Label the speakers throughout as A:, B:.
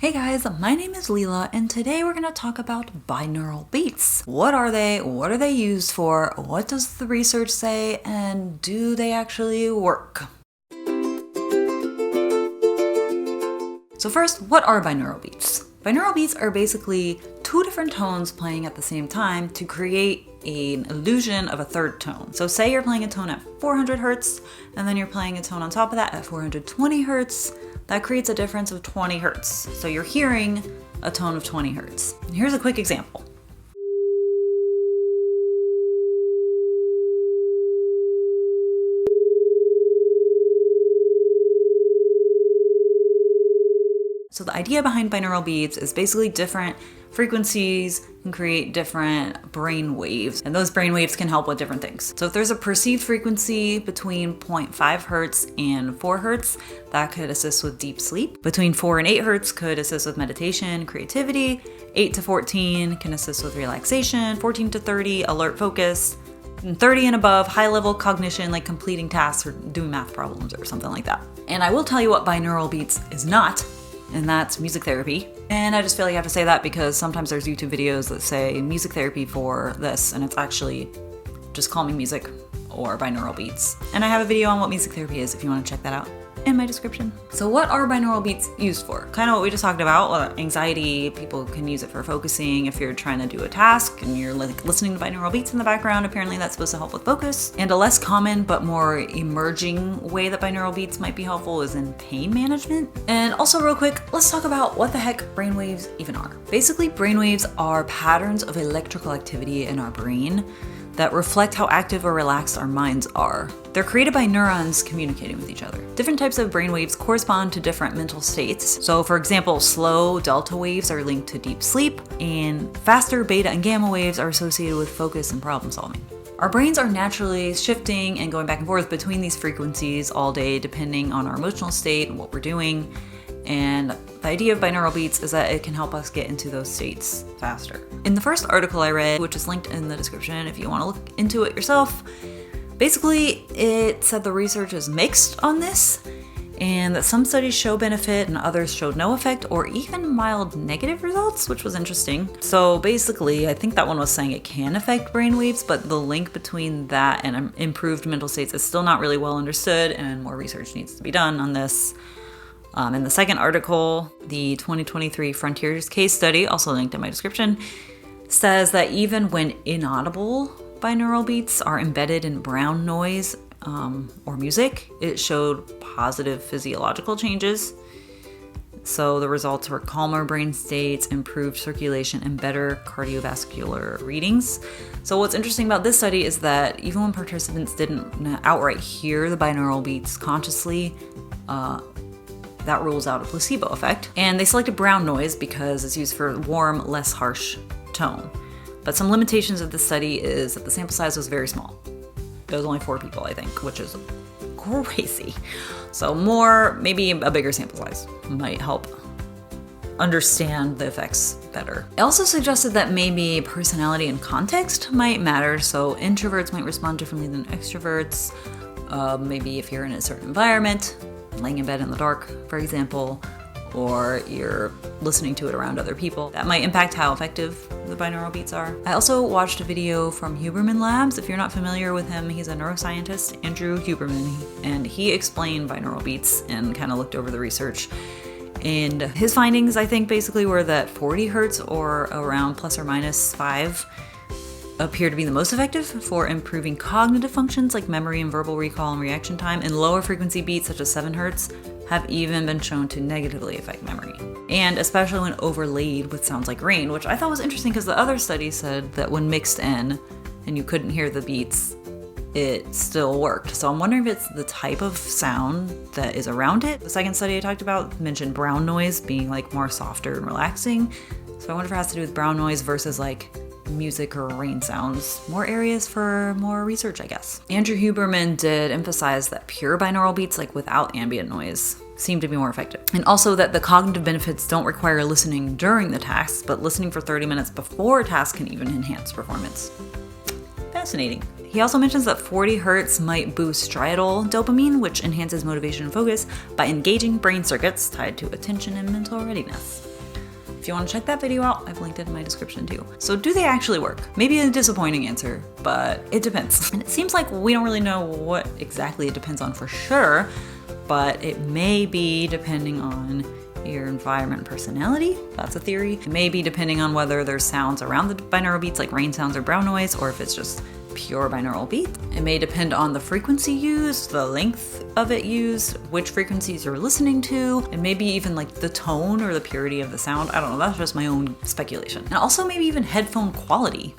A: Hey guys, my name is Leela, and today we're going to talk about binaural beats. What are they? What are they used for? What does the research say? And do they actually work? So first, what are binaural beats? Binaural beats are basically two different tones playing at the same time to create an illusion of a third tone. So say you're playing a tone at 400 hertz, and then you're playing a tone on top of that at 420 hertz. That creates a difference of 20 hertz. So you're hearing a tone of 20 hertz. Here's a quick example. So the idea behind binaural beats is basically different frequencies can create different brain waves, and those brain waves can help with different things. So if there's a perceived frequency between 0.5 hertz and 4 hertz, that could assist with deep sleep. Between 4 and 8 hertz could assist with meditation, creativity. 8 to 14 can assist with relaxation. 14 to 30, alert focus. And 30 and above, high-level cognition, like completing tasks or doing math problems or something like that. And I will tell you what binaural beats is not, and that's music therapy. And I just feel like I have to say that because sometimes there's YouTube videos that say music therapy for this, and it's actually just calming music or binaural beats. And I have a video on what music therapy is if you want to check that out in my description. So what are binaural beats used for? Kind of what we just talked about. Anxiety, people can use it for focusing. If you're trying to do a task and you're listening to binaural beats in the background, apparently that's supposed to help with focus. And a less common but more emerging way that binaural beats might be helpful is in pain management. And also real quick, let's talk about what the heck brainwaves even are. Basically, brainwaves are patterns of electrical activity in our brain that reflect how active or relaxed our minds are. They're created by neurons communicating with each other. Different types of brainwaves correspond to different mental states. So for example, slow delta waves are linked to deep sleep, and faster beta and gamma waves are associated with focus and problem solving. Our brains are naturally shifting and going back and forth between these frequencies all day, depending on our emotional state and what we're doing. And the idea of binaural beats is that it can help us get into those states faster. In the first article I read, which is linked in the description if you want to look into it yourself, basically it said the research is mixed on this, and that some studies show benefit and others showed no effect or even mild negative results, which was interesting. So basically, I think that one was saying it can affect brainwaves, but the link between that and improved mental states is still not really well understood, and more research needs to be done on this. In the second article, the 2023 Frontiers case study, also linked in my description, says that even when inaudible binaural beats are embedded in brown noise or music, it showed positive physiological changes. So the results were calmer brain states, improved circulation, and better cardiovascular readings. So what's interesting about this study is that even when participants didn't outright hear the binaural beats consciously, that rules out a placebo effect. And they selected brown noise because it's used for warm, less harsh tone. But some limitations of this study is that the sample size was very small. It was only 4 people, I think, which is crazy. So maybe a bigger sample size might help understand the effects better. It also suggested that maybe personality and context might matter. So introverts might respond differently than extroverts. Maybe if you're in a certain environment, laying in bed in the dark, for example, or you're listening to it around other people, that might impact how effective the binaural beats are. I also watched a video from Huberman Labs. If you're not familiar with him, he's a neuroscientist, Andrew Huberman, and he explained binaural beats and kind of looked over the research. And his findings, I think, basically were that 40 hertz or around plus or minus 5 appear to be the most effective for improving cognitive functions like memory and verbal recall and reaction time, and lower frequency beats such as 7 hertz have even been shown to negatively affect memory, and especially when overlaid with sounds like rain, which I thought was interesting because the other study said that when mixed in and you couldn't hear the beats, it still worked. So I'm wondering if it's the type of sound that is around it. The second study I talked about mentioned brown noise being like more softer and relaxing. So I wonder if it has to do with brown noise versus like music or rain sounds. More areas for more research, I guess. Andrew Huberman did emphasize that pure binaural beats, like without ambient noise, seem to be more effective. And also that the cognitive benefits don't require listening during the task, but listening for 30 minutes before a task can even enhance performance. Fascinating. He also mentions that 40 hertz might boost striatal dopamine, which enhances motivation and focus by engaging brain circuits tied to attention and mental readiness. If you want to check that video out, I've linked it in my description too. So do they actually work? Maybe a disappointing answer, but it depends. And it seems like we don't really know what exactly it depends on for sure, but it may be depending on your environment and personality. That's a theory. It may be depending on whether there's sounds around the binaural beats like rain sounds or brown noise, or if it's just pure binaural beat. It may depend on the frequency used, the length of it used, which frequencies you're listening to, and maybe even like the tone or the purity of the sound. I don't know, that's just my own speculation. And also maybe even headphone quality.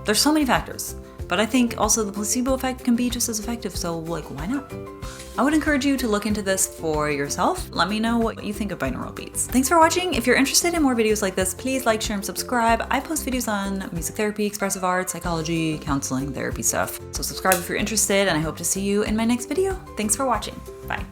A: There's so many factors, but I think also the placebo effect can be just as effective, so like, why not? I would encourage you to look into this for yourself. Let me know what you think of binaural beats. Thanks for watching. If you're interested in more videos like this, please like, share, and subscribe. I post videos on music therapy, expressive art, psychology, counseling, therapy stuff. So subscribe if you're interested, and I hope to see you in my next video. Thanks for watching. Bye.